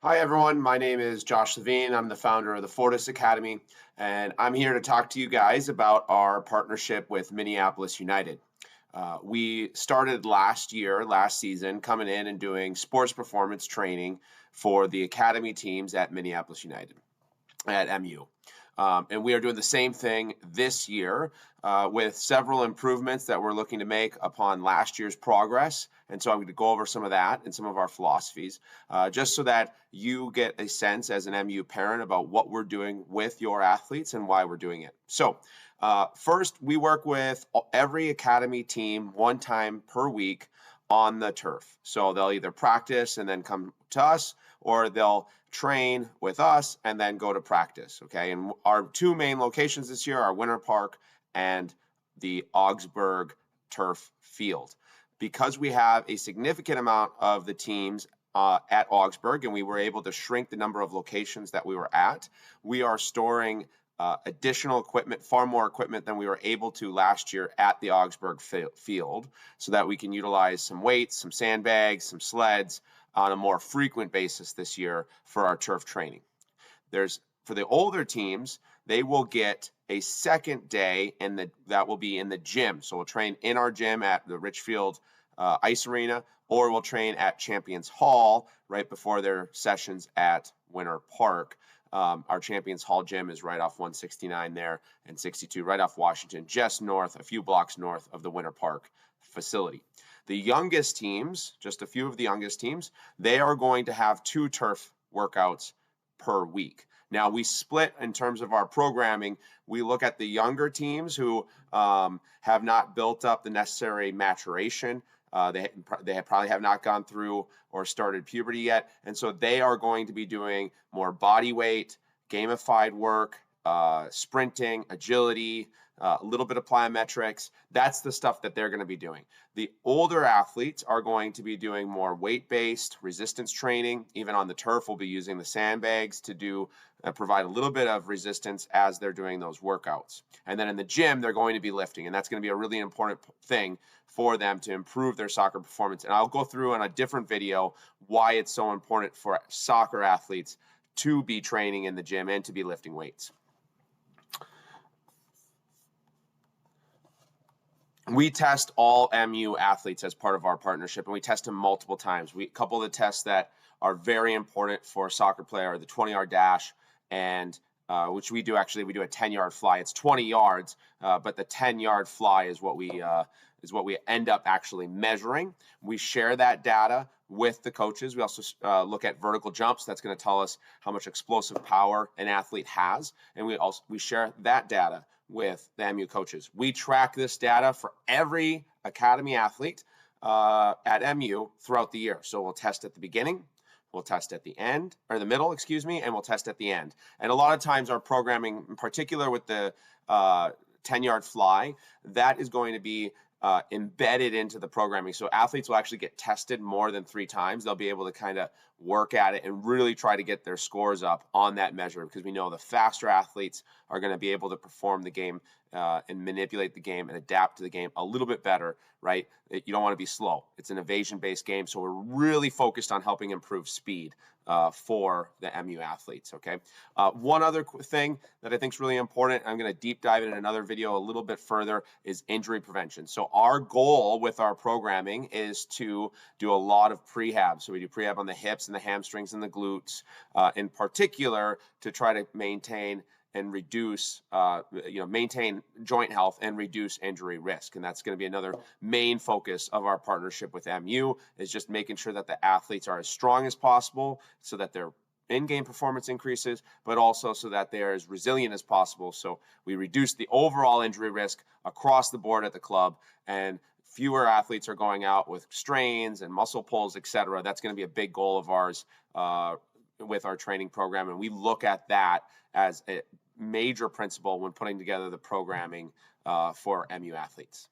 Hi, everyone. My name is Josh Levine. I'm the founder of the Fortis Academy, and I'm here to talk to you guys about our partnership with Minneapolis United. We started last season, coming in and doing sports performance training for the academy teams at Minneapolis United at MU. And we are doing the same thing this year with several improvements that we're looking to make upon last year's progress. And so I'm going to go over some of that and some of our philosophies, just so that you get a sense as an MU parent about what we're doing with your athletes and why we're doing it. So first, we work with every academy team one time per week on the turf. So they'll either practice and then come to us, or they'll train with us and then go to practice. Okay. And our two main locations this year are Winter Park and the Augsburg turf field. Because we have a significant amount of the teams at Augsburg, and we were able to shrink the number of locations that we were at, we are storing additional equipment, far more equipment than we were able to last year at the Augsburg field, so that we can utilize some weights, some sandbags, some sleds on a more frequent basis this year for our turf training. For the older teams, they will get a second day that will be in the gym. So we'll train in our gym at the Richfield Ice Arena, or we'll train at Champions Hall right before their sessions at Winter Park. Our Champions Hall gym is right off 169 there and 62, right off Washington, just north, a few blocks north of the Winter Park facility. The youngest teams, just a few of the youngest teams, they are going to have 2 turf workouts per week. Now, we split in terms of our programming. We look at the younger teams who have not built up the necessary maturation. They probably have not gone through or started puberty yet. And so they are going to be doing more body weight, gamified work, sprinting, agility, a little bit of plyometrics. That's the stuff that they're going to be doing. The older athletes are going to be doing more weight-based resistance training. Even on the turf, we'll be using the sandbags to provide a little bit of resistance as they're doing those workouts. And then in the gym, they're going to be lifting, and that's going to be a really important thing for them to improve their soccer performance. And I'll go through in a different video why it's so important for soccer athletes to be training in the gym and to be lifting weights. We test all MU athletes as part of our partnership, and we test them multiple times. A couple of the tests that are very important for a soccer player are the 20-yard dash, and which we do a 10-yard fly. It's 20 yards, but the 10-yard fly is what we end up actually measuring. We share that data with the coaches. We also look at vertical jumps. That's going to tell us how much explosive power an athlete has, and we share that data with the MU coaches. We track this data for every academy athlete at MU throughout the year. So we'll test at the beginning, we'll test at the end, or the middle, and we'll test at the end. And a lot of times our programming, in particular with the 10-yard fly, that is going to be embedded into the programming. So athletes will actually get tested more than 3 times. They'll be able to kind of work at it and really try to get their scores up on that measure, because we know the faster athletes are going to be able to perform the game and manipulate the game and adapt to the game a little bit better, right? You don't want to be slow. It's an evasion-based game, so we're really focused on helping improve speed for the MU athletes, okay? One other thing that I think is really important, I'm going to deep dive in another video a little bit further, is injury prevention. So our goal with our programming is to do a lot of prehab. So we do prehab on the hips and the hamstrings and the glutes, in particular to try to maintain and reduce, maintain joint health and reduce injury risk. And that's going to be another main focus of our partnership with MU, is just making sure that the athletes are as strong as possible so that their in-game performance increases, but also so that they're as resilient as possible. So we reduce the overall injury risk across the board at the club, and fewer athletes are going out with strains and muscle pulls, etc. That's going to be a big goal of ours with our training program, and we look at that as a major principle when putting together the programming for MU athletes.